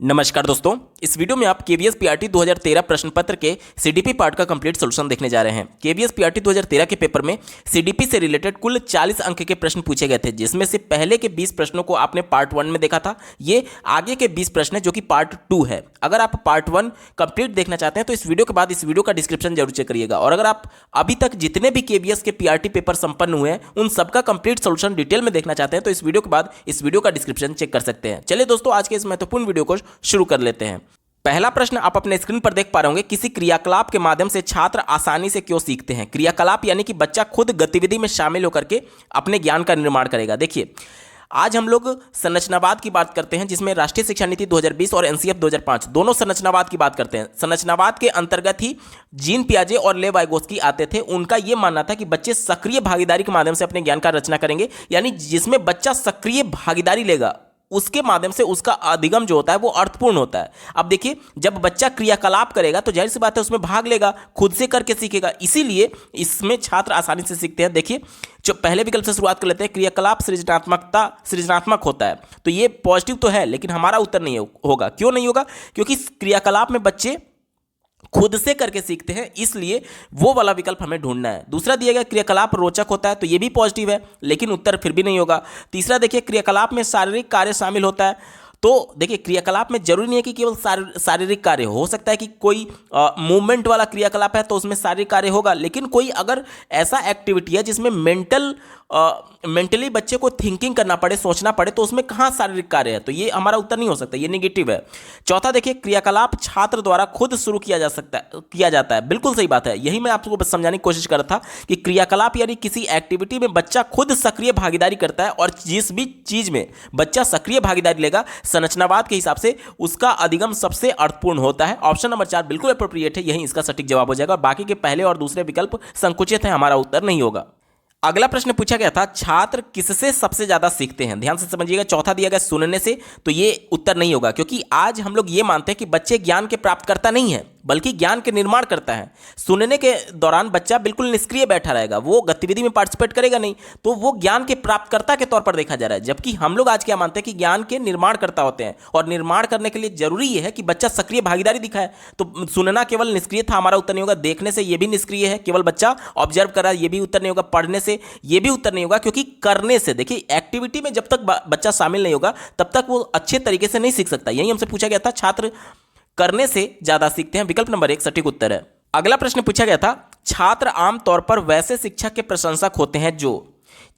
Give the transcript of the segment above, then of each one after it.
नमस्कार दोस्तों, इस वीडियो में आप केवीएस पीआरटी 2013 प्रश्न पत्र के सीडीपी पार्ट का कंप्लीट सॉल्यूशन देखने जा रहे हैं। केवीएस पीआरटी 2013 के पेपर में सीडीपी से रिलेटेड कुल 40 अंक के प्रश्न पूछे गए थे, जिसमें से पहले के 20 प्रश्नों को आपने पार्ट 1 में देखा था। ये आगे के 20 प्रश्न है जो कि पार्ट 2 है। अगर आप पार्ट 1 कंप्लीट देखना चाहते हैं तो इस वीडियो के बाद इस वीडियो का डिस्क्रिप्शन जरूर चेक करिएगा। और अगर आप अभी तक जितने भी केवीएस के पीआरटी पेपर संपन्न हुए हैं उन सबका कंप्लीट सॉल्यूशन डिटेल में देखना चाहते हैं तो इस वीडियो के बाद इस वीडियो का डिस्क्रिप्शन चेक कर सकते हैं। चलिए दोस्तों, आज के इस महत्वपूर्ण वीडियो को शुरू कर लेते हैं। पहला प्रश्न आप अपने स्क्रीन पर देख पा रहे होंगे, किसी क्रियाकलाप के माध्यम से छात्र आसानी से क्यों सीखते हैं। क्रियाकलाप यानी कि बच्चा खुद गतिविधि में शामिल होकर के अपने ज्ञान का निर्माण करेगा। देखिए, आज हम लोग संरचनावाद की बात करते हैं, जिसमें राष्ट्रीय शिक्षा नीति 2020 और एनसीएफ 2005 दोनों संरचनावाद की बात करते हैं। संरचनावाद के अंतर्गत ही जीन पियाजे और ले वाइगोस्की आते थे। उनका यह मानना था कि बच्चे सक्रिय भागीदारी के माध्यम से अपने ज्ञान का रचना करेंगे, यानी जिसमें बच्चा सक्रिय भागीदारी लेगा उसके माध्यम से उसका अधिगम जो होता है वो अर्थपूर्ण होता है। अब देखिए, जब बच्चा क्रियाकलाप करेगा तो जाहिर सी बात है उसमें भाग लेगा, खुद से करके सीखेगा, इसीलिए इसमें छात्र आसानी से सीखते हैं। देखिए, जो पहले विकल्प से शुरुआत कर लेते हैं, क्रियाकलाप सृजनात्मक होता है, तो ये पॉजिटिव तो है, लेकिन हमारा उत्तर नहीं होगा। क्यों नहीं होगा? क्योंकि क्रियाकलाप में बच्चे खुद से करके सीखते हैं, इसलिए वो वाला विकल्प हमें ढूंढना है। दूसरा दिया गया क्रियाकलाप रोचक होता है, तो ये भी पॉजिटिव है, लेकिन उत्तर फिर भी नहीं होगा। तीसरा देखिए, क्रियाकलाप में शारीरिक कार्य शामिल होता है, तो देखिए क्रियाकलाप में जरूरी नहीं है कि केवल शारीरिक कार्य हो सकता है कि कोई मूवमेंट वाला क्रियाकलाप है तो उसमें शारीरिक कार्य होगा, लेकिन कोई अगर ऐसा एक्टिविटी है जिसमें मेंटली बच्चे को थिंकिंग करना पड़े, सोचना पड़े, तो उसमें कहाँ शारीरिक कार्य है, तो ये हमारा उत्तर नहीं हो सकता, ये नेगेटिव है। चौथा देखिए, क्रियाकलाप छात्र द्वारा खुद शुरू किया जाता है। बिल्कुल सही बात है, यही मैं आपको बस समझाने की कोशिश कर रहा था कि क्रियाकलाप यानी किसी एक्टिविटी में बच्चा खुद सक्रिय भागीदारी करता है, और जिस भी चीज में बच्चा सक्रिय भागीदारी लेगा संरचनावाद के हिसाब से उसका अधिगम सबसे अर्थपूर्ण होता है। ऑप्शन नंबर 4 बिल्कुल अप्रोप्रिएट है, यही इसका सटीक जवाब हो जाएगा। बाकी के पहले और दूसरे विकल्प संकुचित हैं, हमारा उत्तर नहीं होगा। अगला प्रश्न पूछा गया था, छात्र किससे सबसे ज्यादा सीखते हैं। ध्यान से समझिएगा, चौथा दिया गया सुनने से, तो ये उत्तर नहीं होगा, क्योंकि आज हम लोग ये मानते हैं कि बच्चे ज्ञान के प्राप्तकर्ता नहीं है बल्कि ज्ञान के निर्माण करता है। सुनने के दौरान बच्चा बिल्कुल निष्क्रिय बैठा रहेगा, वो गतिविधि में पार्टिसिपेट करेगा नहीं, तो वो ज्ञान के प्राप्तकर्ता के तौर पर देखा जा रहा है। जबकि हम लोग आज क्या मानते हैं कि ज्ञान के निर्माणकर्ता होते हैं, और निर्माण करने के लिए जरूरी है कि बच्चा सक्रिय भागीदारी दिखाए। तो सुनना केवल निष्क्रिय था, हमारा उत्तर नहीं होगा। देखने से ये भी निष्क्रिय है, केवल बच्चा ऑब्जर्व कर रहा है, ये भी उत्तर नहीं होगा। पढ़ने से ये भी उत्तर नहीं होगा, क्योंकि करने से, देखिए एक्टिविटी में जब तक बच्चा शामिल नहीं होगा तब तक वो अच्छे तरीके से नहीं सीख सकता। यही हमसे पूछा गया था, छात्र करने से ज्यादा सीखते हैं। विकल्प नंबर 1 सटीक उत्तर है। अगला प्रश्न पूछा गया था, छात्र आमतौर पर वैसे शिक्षक के प्रशंसक होते हैं जो।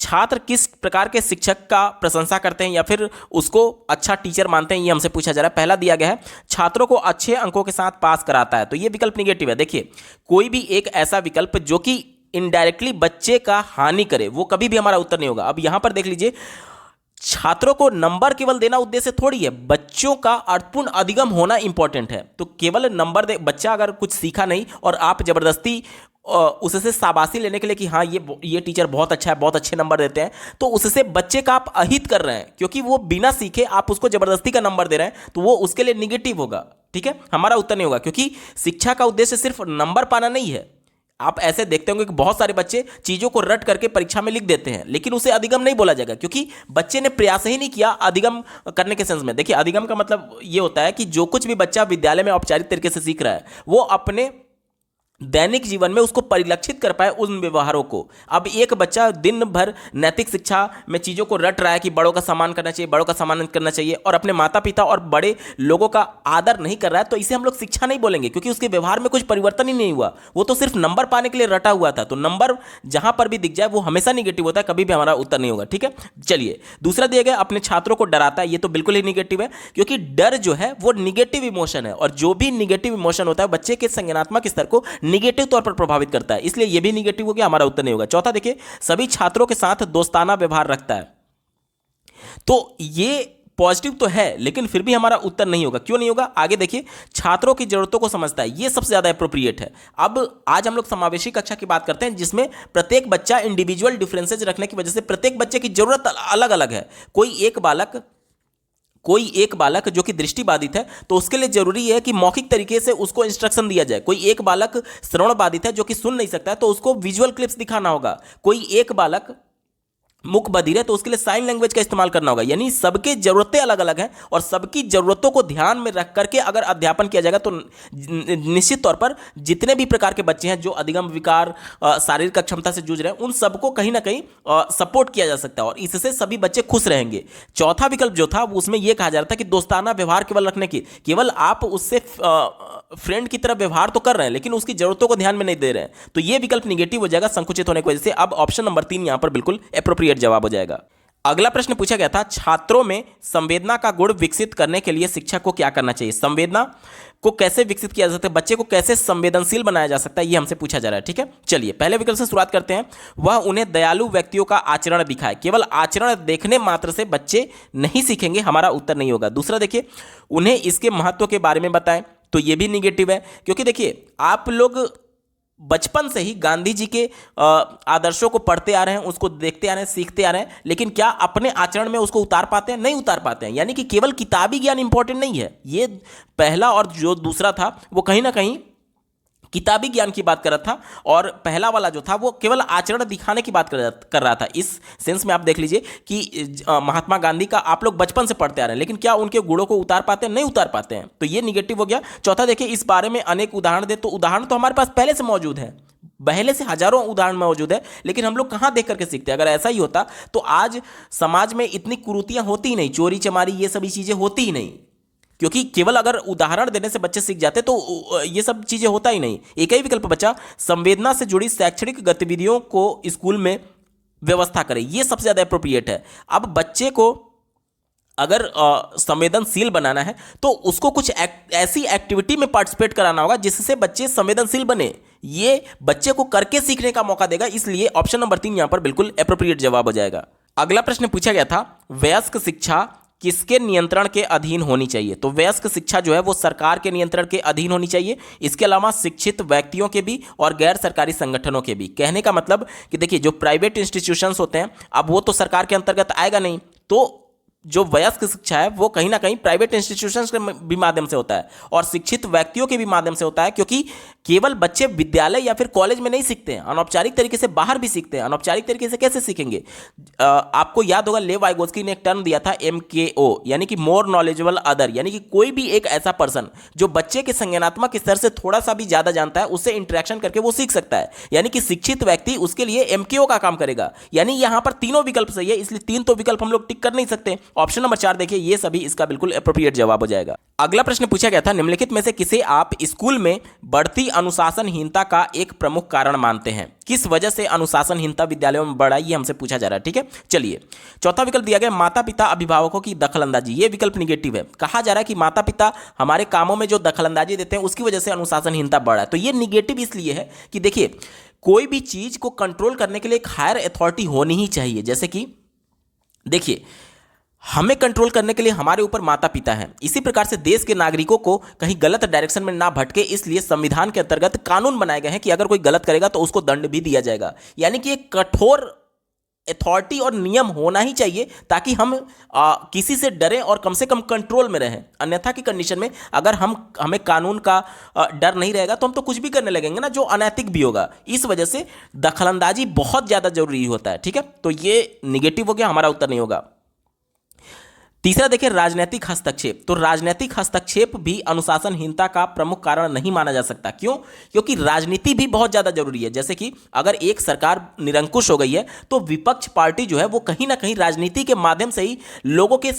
छात्र किस प्रकार के शिक्षक का प्रशंसा करते हैं या फिर उसको अच्छा टीचर मानते हैं, ये हमसे पूछा जा रहा है। पहला दिया गया है, छात्रों को अच्छे अंकों के साथ पास कराता है, तो ये विकल्प निगेटिव है। देखिए, कोई भी एक ऐसा विकल्प जो कि इनडायरेक्टली बच्चे का हानि करे, वो कभी भी हमारा उत्तर नहीं होगा। अब यहां पर देख लीजिए, छात्रों को नंबर केवल देना उद्देश्य थोड़ी है, बच्चों का अर्थपूर्ण अधिगम होना इंपॉर्टेंट है। तो केवल नंबर दे, बच्चा अगर कुछ सीखा नहीं और आप जबरदस्ती उससे शाबाशी लेने के लिए कि हाँ ये टीचर बहुत अच्छा है, बहुत अच्छे नंबर देते हैं, तो उससे बच्चे का आप अहित कर रहे हैं, क्योंकि वो बिना सीखे आप उसको जबरदस्ती का नंबर दे रहे हैं, तो वो उसके लिए निगेटिव होगा। ठीक है, हमारा उत्तर नहीं होगा, क्योंकि शिक्षा का उद्देश्य सिर्फ नंबर पाना नहीं है। आप ऐसे देखते होंगे कि बहुत सारे बच्चे चीजों को रट करके परीक्षा में लिख देते हैं, लेकिन उसे अधिगम नहीं बोला जाएगा, क्योंकि बच्चे ने प्रयास ही नहीं किया अधिगम करने के सेंस में। देखिए, अधिगम का मतलब ये होता है कि जो कुछ भी बच्चा विद्यालय में औपचारिक तरीके से सीख रहा है वो अपने दैनिक जीवन में उसको परिलक्षित कर पाए उन व्यवहारों को। अब एक बच्चा दिन भर नैतिक शिक्षा में चीज़ों को रट रहा है कि बड़ों का सम्मान करना चाहिए, बड़ों का सम्मान करना चाहिए, और अपने माता पिता और बड़े लोगों का आदर नहीं कर रहा है, तो इसे हम लोग शिक्षा नहीं बोलेंगे, क्योंकि उसके व्यवहार में कुछ परिवर्तन ही नहीं हुआ, वो तो सिर्फ नंबर पाने के लिए रटा हुआ था। तो नंबर जहां पर भी दिख जाए वो हमेशा निगेटिव होता है, कभी भी हमारा उत्तर नहीं होगा। ठीक है, चलिए दूसरा दिया गया, अपने छात्रों को डराता है, ये तो बिल्कुल ही निगेटिव है, क्योंकि डर जो है वो निगेटिव इमोशन है, और जो भी निगेटिव इमोशन होता है बच्चे के संज्ञानात्मक स्तर को निगेटिव तौर पर प्रभावित करता है, इसलिए यह भी निगेटिव हो गया, हमारा उत्तर नहीं होगा। चौथा देखिए, सभी छात्रों के साथ दोस्ताना व्यवहार रखता है, तो ये पॉजिटिव तो है, लेकिन फिर भी हमारा उत्तर नहीं होगा। क्यों नहीं होगा? आगे देखिए, छात्रों की जरूरतों को समझता है, ये सबसे ज्यादा एप्रोप्रिएट है। अब आज हम लोग समावेशी कक्षा की बात करते हैं, जिसमें प्रत्येक बच्चा इंडिविजुअल डिफरेंसेज रखने की वजह से प्रत्येक बच्चे की जरूरत अलग अलग है। कोई एक बालक जो कि दृष्टिबाधित है, तो उसके लिए जरूरी है कि मौखिक तरीके से उसको इंस्ट्रक्शन दिया जाए। कोई एक बालक श्रवण बाधित है जो कि सुन नहीं सकता है, तो उसको विजुअल क्लिप्स दिखाना होगा। कोई एक बालक मुख बधिर है तो उसके लिए साइन लैंग्वेज का इस्तेमाल करना होगा। यानी सबके जरूरतें अलग अलग हैं और सबकी जरूरतों को ध्यान में रख करके अगर अध्यापन किया जाएगा तो निश्चित तौर पर जितने भी प्रकार के बच्चे हैं जो अधिगम विकार, शारीरिक अक्षमता से जूझ रहे हैं, उन सबको कहीं ना कहीं सपोर्ट किया जा सकता है और इससे सभी बच्चे खुश रहेंगे। चौथा विकल्प जो था उसमें यह कहा जा रहा था कि दोस्ताना व्यवहार केवल रखने की, केवल आप उससे फ्रेंड की तरह व्यवहार तो कर रहे हैं लेकिन उसकी जरूरतों को ध्यान में नहीं दे रहे हैं, तो यह विकल्प निगेटिव हो जाएगा संकुचित होने की वजह से। अब ऑप्शन नंबर 3 यहां पर बिल्कुल एप्रोप्रिएट जवाब हो जाएगा। अगला प्रश्न पूछा गया था, छात्रों में संवेदना का गुण विकसित करने के लिए शिक्षक को क्या करना चाहिए। संवेदना को कैसे विकसित किया जा सकता है, बच्चे को कैसे संवेदनशील बनाया जा सकता है, ये हमसे पूछा जा रहा है। ठीक है, चलिए पहले विकल्प से शुरुआत करते हैं। वह उन्हें दयालु व्यक्तियों का आचरण दिखाए। केवल आचरण देखने मात्र से बच्चे नहीं सीखेंगे, हमारा उत्तर नहीं होगा। दूसरा देखिए, उन्हें इसके महत्व के बारे में बताएं, तो ये भी निगेटिव है क्योंकि देखिए आप लोग बचपन से ही गांधी जी के आदर्शों को पढ़ते आ रहे हैं, उसको देखते आ रहे हैं, सीखते आ रहे हैं, लेकिन क्या अपने आचरण में उसको उतार पाते हैं? नहीं उतार पाते हैं। यानी कि केवल किताबी ज्ञान इंपॉर्टेंट नहीं है, ये पहला और जो दूसरा था वो कहीं ना कहीं किताबी ज्ञान की बात कर रहा था और पहला वाला जो था वो केवल आचरण दिखाने की बात कर रहा था। इस सेंस में आप देख लीजिए कि महात्मा गांधी का आप लोग बचपन से पढ़ते आ रहे हैं लेकिन क्या उनके गुणों को उतार पाते हैं? नहीं उतार पाते हैं, तो ये निगेटिव हो गया। चौथा देखिए, इस बारे में अनेक उदाहरण दे, तो उदाहरण तो हमारे पास पहले से मौजूद है, पहले से हजारों उदाहरण मौजूद है, लेकिन हम लोग कहां देख करके सीखते हैं? अगर ऐसा ही होता तो आज समाज में इतनी कुरीतियां होती ही नहीं, चोरी चमारी ये सभी चीजें होती ही नहीं, क्योंकि केवल अगर उदाहरण देने से बच्चे सीख जाते तो ये सब चीजें होता ही नहीं। एक ही विकल्प बचा, संवेदना से जुड़ी शैक्षणिक गतिविधियों को स्कूल में व्यवस्था करें, ये सबसे ज्यादा अप्रोप्रिएट है। अब बच्चे को अगर संवेदनशील बनाना है तो उसको कुछ ऐसी एक्टिविटी में पार्टिसिपेट कराना होगा जिससे बच्चे संवेदनशील बने, ये बच्चे को करके सीखने का मौका देगा, इसलिए ऑप्शन नंबर 3 यहां पर बिल्कुल एप्रोप्रिएट जवाब हो जाएगा। अगला प्रश्न पूछा गया था, वयस्क शिक्षा किसके नियंत्रण के अधीन होनी चाहिए। तो वयस्क शिक्षा जो है वो सरकार के नियंत्रण के अधीन होनी चाहिए, इसके अलावा शिक्षित व्यक्तियों के भी और गैर सरकारी संगठनों के भी। कहने का मतलब कि देखिए जो प्राइवेट इंस्टीट्यूशंस होते हैं अब वो तो सरकार के अंतर्गत आएगा नहीं, तो जो वयस्क शिक्षा है वो कहीं ना कहीं प्राइवेट इंस्टीट्यूशंस के भी माध्यम से होता है और शिक्षित व्यक्तियों के भी माध्यम से होता है, क्योंकि केवल बच्चे विद्यालय या फिर कॉलेज में नहीं सीखते हैं, अनौपचारिक तरीके से बाहर भी सीखते हैं। अनौपचारिक तरीके से कैसे सीखेंगे? आपको याद होगा लेव वाइगोत्स्की ने एक टर्म दिया था MKO, यानी कि मोर नॉलेजेबल अदर, यानी कि कोई भी एक ऐसा पर्सन जो बच्चे के संज्ञानात्मक स्तर से थोड़ा सा भी ज्यादा जानता है, उससे इंटरेक्शन करके वो सीख सकता है। यानी कि शिक्षित व्यक्ति उसके लिए MKO का काम करेगा। यानी यहां पर तीनों विकल्प सही है, इसलिए 3 तो विकल्प हम लोग टिक कर नहीं सकते। ऑप्शन नंबर 4 देखिए, ये सभी इसका बिल्कुल एप्रोप्रिएट जवाब हो जाएगा। अगला प्रश्न पूछा गया था, निम्नलिखित में से किसे आप स्कूल में बढ़ती अनुशासनहीनता का एक प्रमुख कारण मानते हैं? किस वजह से अनुशासनहीनता विद्यालयों में बढ़ा, ये हमसे पूछा जा रहा है। ठीक है, चलिए चौथा विकल्प दिया गया, माता पिता अभिभावकों की दखलंदाजी। ये विकल्प निगेटिव है। कहा जा रहा है कि माता पिता हमारे कामों में जो दखलंदाजी देते हैं उसकी वजह से अनुशासनहीनता बढ़ा है, तो ये निगेटिव इसलिए है कि देखिए कोई भी चीज को कंट्रोल करने के लिए एक हायर अथॉरिटी होनी ही चाहिए। जैसे कि देखिए हमें कंट्रोल करने के लिए हमारे ऊपर माता पिता हैं, इसी प्रकार से देश के नागरिकों को कहीं गलत डायरेक्शन में ना भटके, इसलिए संविधान के अंतर्गत कानून बनाए गए हैं कि अगर कोई गलत करेगा तो उसको दंड भी दिया जाएगा। यानी कि एक कठोर अथॉरिटी और नियम होना ही चाहिए ताकि हम किसी से डरें और कम से कम कंट्रोल में रहें। अन्यथा की कंडीशन में अगर हमें कानून का डर नहीं रहेगा तो हम तो कुछ भी करने लगेंगे ना, जो अनैतिक भी होगा। इस वजह से दखलंदाजी बहुत ज्यादा जरूरी होता है। ठीक है, तो ये निगेटिव हो गया, हमारा उत्तर नहीं होगा। तीसरा देखिए, राजनीतिक हस्तक्षेप। तो राजनीतिक हस्तक्षेप भी अनुशासनहीनता का प्रमुख कारण नहीं माना जा सकता। क्यों? क्योंकि राजनीति भी बहुत ज्यादा जरूरी है। जैसे कि अगर एक सरकार निरंकुश हो गई है तो विपक्ष पार्टी जो है वो कहीं ना कहीं राजनीति के माध्यम से ही लोगों के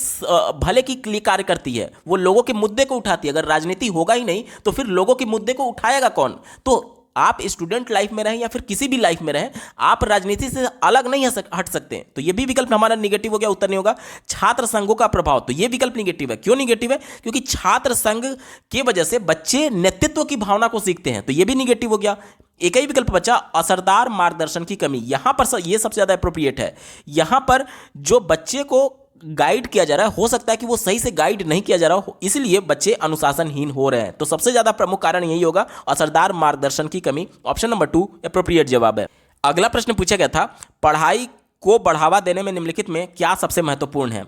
भले के लिए कार्य करती है, वो लोगों के मुद्दे को उठाती है। अगर राजनीति होगा ही नहीं तो फिर लोगों के मुद्दे को उठाएगा कौन? तो आप स्टूडेंट लाइफ में रहें या फिर किसी भी लाइफ में रहें, आप राजनीति से अलग नहीं हट सकते। तो ये भी विकल्प हमारा निगेटिव हो गया, उत्तर नहीं होगा। छात्र संघों का प्रभाव, तो ये विकल्प निगेटिव है। क्यों निगेटिव है? क्योंकि छात्र संघ की वजह से बच्चे नेतृत्व की भावना को सीखते हैं, तो ये भी निगेटिव हो गया। एक ही विकल्प बचा, असरदार मार्गदर्शन की कमी। यहां पर ये सबसे ज्यादा अप्रोप्रिएट है। यहां पर जो बच्चे को गाइड किया जा रहा है, हो सकता है कि वो सही से गाइड नहीं किया जा रहा हो, इसलिए बच्चे अनुशासनहीन हो रहे हैं। तो सबसे ज्यादा प्रमुख कारण यही होगा, असरदार मार्गदर्शन की कमी। ऑप्शन नंबर 2 एप्रोप्रिएट जवाब है। अगला प्रश्न पूछा गया था, पढ़ाई को बढ़ावा देने में निम्नलिखित में क्या सबसे महत्वपूर्ण है?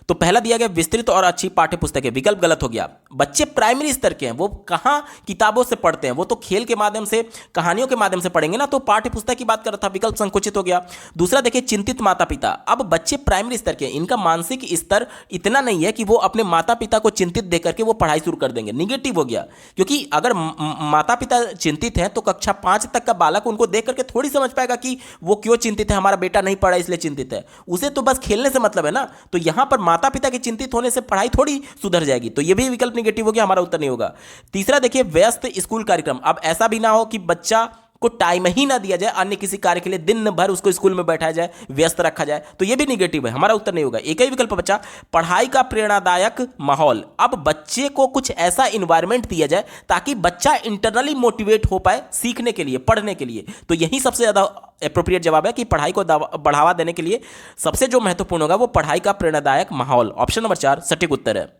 तो पहला दिया गया विस्तृत और अच्छी पाठ्य पुस्तकें, विकल्प गलत हो गया। बच्चे प्राइमरी स्तर के हैं, वो कहाँ किताबों से पढ़ते हैं, वो तो खेल के माध्यम से, कहानियों के माध्यम से पढ़ेंगे ना, तो पाठ्य पुस्तक की बात कर रहा था, विकल्प संकुचित हो गया। दूसरा देखिए चिंतित माता पिता, अब बच्चे प्राइमरी स्तर के, इनका मानसिक स्तर इतना नहीं है कि वो अपने माता पिता को चिंतित देख करके वो पढ़ाई शुरू कर देंगे, निगेटिव हो गया। क्योंकि अगर माता पिता चिंतित हैं तो कक्षा 5 तक का बालक उनको देख करके थोड़ी समझ पाएगा कि वो क्यों चिंतित है, हमारा बेटा नहीं पढ़ा इसलिए चिंतित है, उसे तो बस खेलने से मतलब है ना। तो यहां पर माता पिता के चिंतित होने से पढ़ाई थोड़ी सुधर जाएगी, तो यह भी विकल्प निगेटिव हो गया, हमारा उत्तर नहीं होगा। तीसरा देखिए व्यस्त स्कूल कार्यक्रम, अब ऐसा भी ना हो कि बच्चा को टाइम ही ना दिया जाए, अन्य किसी कार्य के लिए दिन भर उसको स्कूल में बैठाया जाए, व्यस्त रखा जाए, तो यह भी निगेटिव है, हमारा उत्तर नहीं होगा। एक ही विकल्प बचा पढ़ाई का प्रेरणादायक माहौल, अब बच्चे को कुछ ऐसा इन्वायरमेंट दिया जाए ताकि बच्चा इंटरनली मोटिवेट हो पाए सीखने के लिए, पढ़ने के लिए, तो यही सबसे ज्यादा एप्रोप्रिएट जवाब है कि पढ़ाई को बढ़ावा देने के लिए सबसे जो महत्वपूर्ण होगा वो पढ़ाई का प्रेरणादायक माहौल। ऑप्शन नंबर 4 सटीक उत्तर है।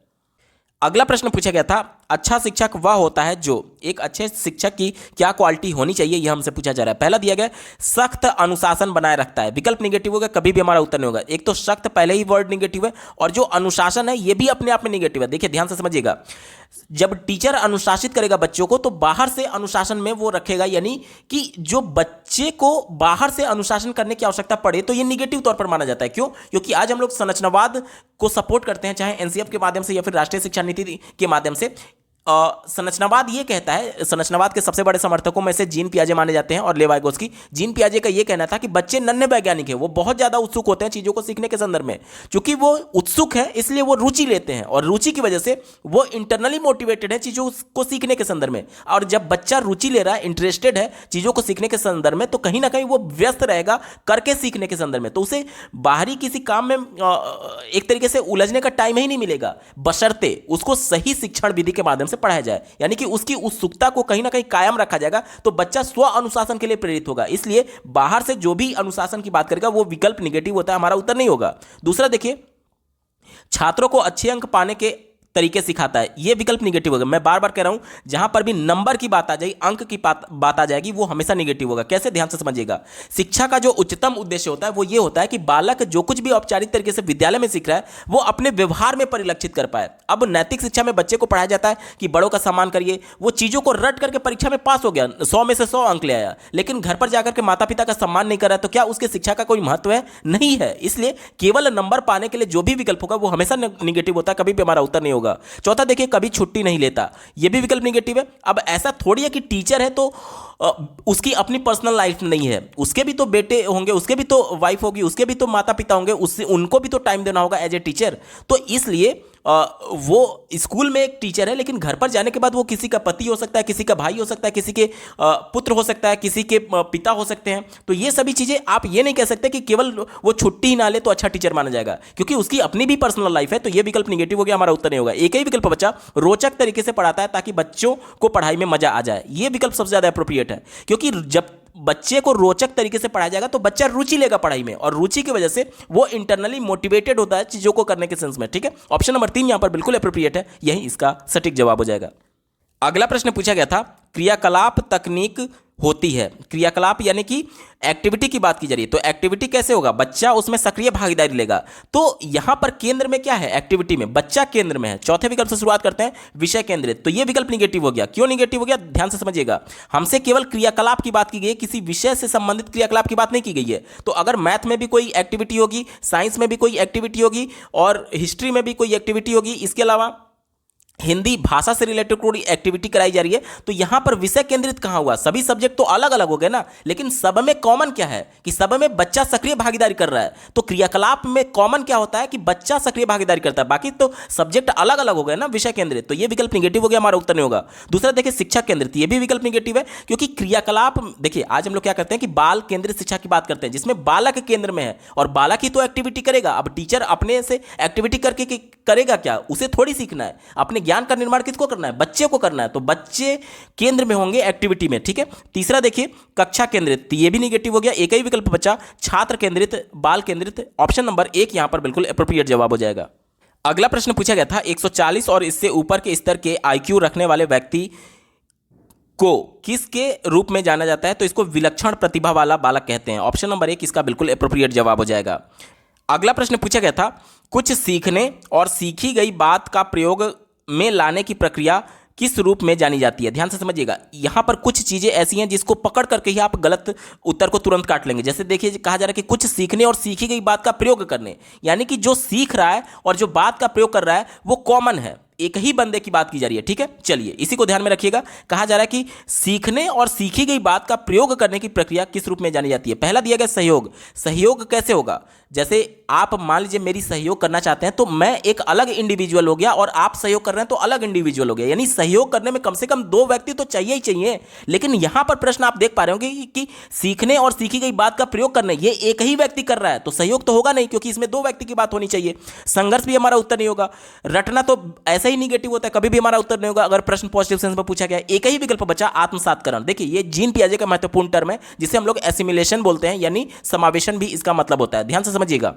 अगला प्रश्न पूछा गया था अच्छा शिक्षक वह होता है जो, एक अच्छे शिक्षक की क्या क्वालिटी होनी चाहिए यह हमसे पूछा जा रहा है। पहला दिया गया सख्त अनुशासन बनाए रखता है, विकल्प निगेटिव होगा, कभी भी हमारा उत्तर नहीं होगा। एक तो सख्त पहले ही वर्ड निगेटिव है, और जो अनुशासन है यह भी अपने आप में निगेटिव है। देखिए ध्यान से समझिएगा, जब टीचर अनुशासित करेगा बच्चों को तो बाहर से अनुशासन में वो रखेगा, यानी कि जो बच्चे को बाहर से अनुशासन करने की आवश्यकता पड़े तो ये निगेटिव तौर पर माना जाता है। क्यों? क्योंकि आज हम लोग संरचनावाद को सपोर्ट करते हैं, चाहे एनसीएफ के माध्यम से या फिर राष्ट्रीय शिक्षा नीति के माध्यम से। संरचनावाद ये कहता है, संरचनावाद के सबसे बड़े समर्थकों में से जीन पियाजे माने जाते हैं और लेव वाइगोत्स्की। जीन पियाजे का ये कहना था कि बच्चे नन्हे वैज्ञानिक हैं, वो बहुत ज्यादा उत्सुक होते हैं चीजों को सीखने के संदर्भ में। क्योंकि वो उत्सुक है इसलिए वो रुचि लेते हैं, और रुचि की वजह से वो इंटरनली मोटिवेटेड है चीजों को सीखने के संदर्भ में। और जब बच्चा रुचि ले रहा है, इंटरेस्टेड है चीजों को सीखने के संदर्भ में, तो कहीं ना कहीं वो व्यस्त रहेगा करके सीखने के संदर्भ में, तो उसे बाहरी किसी काम में एक तरीके से उलझने का टाइम ही नहीं मिलेगा, बशर्ते उसको सही शिक्षण विधि के माध्यम से पढ़ाया जाए, यानी कि उसकी उत्सुकता को कहीं ना कहीं कायम रखा जाएगा, तो बच्चा स्व अनुशासन के लिए प्रेरित होगा। इसलिए बाहर से जो भी अनुशासन की बात करेगा वो विकल्प निगेटिव होता है, हमारा उत्तर नहीं होगा। दूसरा देखिए छात्रों को अच्छे अंक पाने के तरीके सिखाता है, ये विकल्प निगेटिव होगा। मैं बार बार कह रहा हूं, जहां पर भी नंबर की बात आ जाएगी, अंक की बात आ जाएगी, वो हमेशा निगेटिव होगा। कैसे? ध्यान से समझिएगा। शिक्षा का जो उच्चतम उद्देश्य होता है वो ये होता है कि बालक जो कुछ भी औपचारिक तरीके से विद्यालय में सीख रहा है वो अपने व्यवहार में परिलक्षित कर पाए। अब नैतिक शिक्षा में बच्चे को पढ़ाया जाता है कि बड़ों का सम्मान करिए, वो चीजों को रट करके परीक्षा में पास हो गया, 100 में से 100 अंक ले आया, लेकिन घर पर जाकर के माता पिता का सम्मान नहीं कर रहा है, तो क्या उसके शिक्षा का कोई महत्व है? नहीं है। इसलिए केवल नंबर पाने के लिए जो भी विकल्प होगा वो हमेशा निगेटिव होता है, कभी भी हमारा उत्तर नहीं होगा। चौथा देखिए कभी छुट्टी नहीं लेता, यह भी विकल्प निगेटिव है। अब ऐसा थोड़ी है कि टीचर है तो उसकी अपनी पर्सनल लाइफ नहीं है, उसके भी तो बेटे होंगे, उसके भी तो वाइफ होगी, उसके भी तो माता पिता होंगे, उससे उनको भी तो टाइम देना होगा एज ए टीचर। तो इसलिए वो स्कूल में एक टीचर है, लेकिन घर पर जाने के बाद वो किसी का पति हो सकता है, किसी का भाई हो सकता है, किसी के पुत्र हो सकता है, किसी के पिता हो सकते हैं। तो ये सभी चीज़ें आप ये नहीं कह सकते कि केवल वो छुट्टी ही ना ले तो अच्छा टीचर माना जाएगा, क्योंकि उसकी अपनी भी पर्सनल लाइफ है। तो ये विकल्प निगेटिव हो गया, हमारा उत्तर नहीं होगा। एक ही विकल्प बचा रोचक तरीके से पढ़ाता है ताकि बच्चों को पढ़ाई में मजा आ जाए, ये विकल्प सबसे ज्यादा अप्रोप्रिएट है, क्योंकि जब बच्चे को रोचक तरीके से पढ़ाया जाएगा तो बच्चा रुचि लेगा पढ़ाई में, और रुचि की वजह से वो इंटरनली मोटिवेटेड होता है चीजों को करने के सेंस में। ठीक है, ऑप्शन नंबर 3 यहां पर बिल्कुल अप्रोप्रिएट है, यही इसका सटीक जवाब हो जाएगा। अगला प्रश्न पूछा गया था क्रियाकलाप तकनीक होती है, क्रियाकलाप यानी कि एक्टिविटी की बात की जा रही है, तो एक्टिविटी कैसे होगा? बच्चा उसमें सक्रिय भागीदारी लेगा। तो यहां पर केंद्र में क्या है? एक्टिविटी में बच्चा केंद्र में है। चौथे विकल्प से शुरुआत करते हैं, विषय केंद्रित, तो यह विकल्प निगेटिव हो गया। क्यों निगेटिव हो गया? ध्यान से समझिएगा, हमसे केवल क्रियाकलाप की बात की गई है, किसी विषय से संबंधित क्रियाकलाप की बात नहीं की गई है। तो अगर मैथ में भी कोई एक्टिविटी होगी, साइंस में भी कोई एक्टिविटी होगी, और हिस्ट्री में भी कोई एक्टिविटी होगी, इसके अलावा हिंदी भाषा से रिलेटेड कोई एक्टिविटी कराई जा रही है, तो यहां पर विषय केंद्रित कहां हुआ? सभी सब्जेक्ट तो अलग अलग हो गए ना, लेकिन सब में कॉमन क्या है कि सब में बच्चा सक्रिय भागीदारी कर रहा है। तो क्रियाकलाप में कॉमन क्या होता है कि बच्चा सक्रिय भागीदारी करता है, बाकी तो सब्जेक्ट अलग अलग हो गए ना विषय केंद्रित, तो यह विकल्प निगेटिव हो गया, हमारा उत्तर नहीं होगा। दूसरा देखिए शिक्षा केंद्रित, यह भी विकल्प निगेटिव है, क्योंकि क्रियाकलाप देखिए आज हम लोग क्या करते हैं कि बाल केंद्रित शिक्षा की बात करते हैं, जिसमें बालक केंद्र में है और बालक ही तो एक्टिविटी करेगा। अब टीचर अपने से एक्टिविटी करके करेगा क्या? उसे थोड़ी सीखना है, अपने ज्ञान का निर्माण किसको करना है? बच्चे को करना है, तो बच्चे केंद्र में होंगे एक्टिविटी में। ठीक है, तीसरा देखिए कक्षा केंद्रित, ये भी निगेटिव हो गया। एक ही विकल्प बचा छात्र केंद्रित, बाल केंद्रित, ऑप्शन नंबर 1 यहां पर बिल्कुल एप्रोप्रिएट जवाब हो जाएगा। अगला प्रश्न पूछा गया था 140 और इससे ऊपर के स्तर के आईक्यू रखने वाले व्यक्ति को किसके रूप में जाना जाता है? तो इसको विलक्षण प्रतिभा वाला बालक कहते हैं। ऑप्शन नंबर 1 इसका बिल्कुल एप्रोप्रिएट जवाब हो जाएगा। अगला प्रश्न पूछा गया था कुछ सीखने और सीखी गई बात का प्रयोग में लाने की प्रक्रिया किस रूप में जानी जाती है? ध्यान से समझिएगा, यहां पर कुछ चीजें ऐसी हैं जिसको पकड़ करके ही आप गलत उत्तर को तुरंत काट लेंगे। जैसे देखिए, कहा जा रहा है कि कुछ सीखने और सीखी गई बात का प्रयोग करने, यानी कि जो सीख रहा है और जो बात का प्रयोग कर रहा है वो कॉमन है, एक ही बंदे की बात की जा रही है। ठीक है, चलिए इसी को ध्यान में रखिएगा। कहा जा रहा है कि सीखने और सीखी गई बात का प्रयोग करने की प्रक्रिया किस रूप में जानी जाती है? पहला दिया गया सहयोग। सहयोग कैसे होगा? जैसे आप मान लीजिए मेरी सहयोग करना चाहते हैं तो मैं एक अलग इंडिविजुअल हो गया और आप सहयोग कर रहे हैं तो अलग इंडिविजुअल हो गया, यानी सहयोग करने में कम से कम दो व्यक्ति तो चाहिए ही चाहिए। लेकिन यहां पर प्रश्न आप देख पा रहे होंगे कि सीखने और सीखी गई बात का प्रयोग करने, ये एक ही व्यक्ति कर रहा है तो सहयोग तो होगा नहीं, क्योंकि इसमें दो व्यक्ति की बात होनी चाहिए। संघर्ष भी हमारा उत्तर नहीं होगा। रटना तो ऐसा ही निगेटिव होता है, कभी भी हमारा उत्तर नहीं होगा अगर प्रश्न पॉजिटिव सेंस में पूछा गया। एक ही विकल्प बचा, आत्मसातकरण। देखिए ये जीन पियाजे का महत्वपूर्ण टर्म है जिसे हम लोग एसिमिलेशन बोलते हैं, यानी समावेशन भी इसका मतलब होता है। ध्यान से समझिएगा,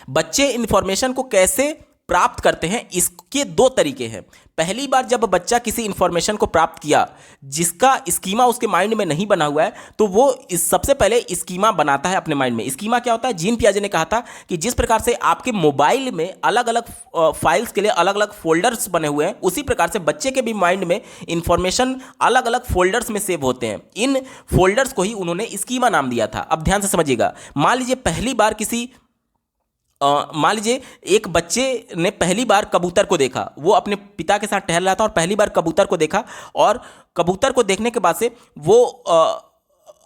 बच्चे इंफॉर्मेशन को कैसे प्राप्त करते हैं, इसके दो तरीके हैं। पहली बार जब बच्चा किसी इंफॉर्मेशन को प्राप्त किया जिसका स्कीमा उसके माइंड में नहीं बना हुआ है, तो वो सबसे पहले स्कीमा बनाता है अपने माइंड में। स्कीमा क्या होता है? जीन पियाजे ने कहा था कि जिस प्रकार से आपके मोबाइल में अलग अलग फाइल्स के लिए अलग अलग फोल्डर्स बने हुए हैं, उसी प्रकार से बच्चे के भी माइंड में इंफॉर्मेशन अलग अलग फोल्डर्स में सेव होते हैं। इन फोल्डर्स को ही उन्होंने स्कीमा नाम दिया था। अब ध्यान से समझिएगा, मान लीजिए मान लीजिए एक बच्चे ने पहली बार कबूतर को देखा, वो अपने पिता के साथ टहल रहा था और पहली बार कबूतर को देखा, और कबूतर को देखने के बाद से वो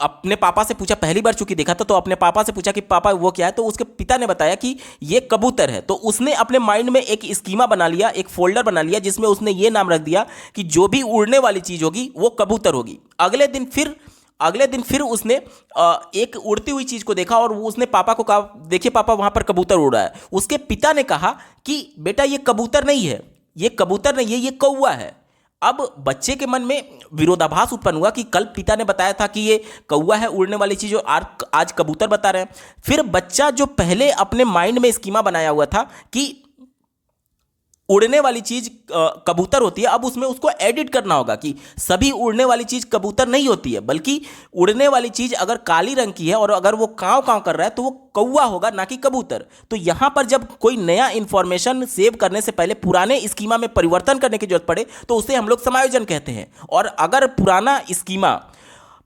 अपने पापा से पूछा, पहली बार चूंकि देखा था तो अपने पापा से पूछा कि पापा वो क्या है, तो उसके पिता ने बताया कि ये कबूतर है। तो उसने अपने माइंड में एक स्कीमा बना लिया, एक फोल्डर बना लिया जिसमें उसने ये नाम रख दिया कि जो भी उड़ने वाली चीज़ होगी वो कबूतर होगी। अगले दिन फिर उसने एक उड़ती हुई चीज को देखा और वो उसने पापा को कहा, देखिए पापा वहां पर कबूतर उड़ रहा है। उसके पिता ने कहा कि बेटा ये कबूतर नहीं है, ये कबूतर नहीं है, ये कौवा है। अब बच्चे के मन में विरोधाभास उत्पन्न हुआ कि कल पिता ने बताया था कि ये कौवा है उड़ने वाली चीज, आज कबूतर बता रहे हैं। फिर बच्चा जो पहले अपने माइंड में स्कीमा बनाया हुआ था कि उड़ने वाली चीज कबूतर होती है, अब उसमें उसको एडिट करना होगा कि सभी उड़ने वाली चीज कबूतर नहीं होती है, बल्कि उड़ने वाली चीज अगर काली रंग की है और अगर वो काव काव कर रहा है तो वो कौवा होगा, ना कि कबूतर। तो यहां पर जब कोई नया इंफॉर्मेशन सेव करने से पहले पुराने स्कीमा में परिवर्तन करने की जरूरत पड़े तो उसे हम लोग समायोजन कहते हैं। और अगर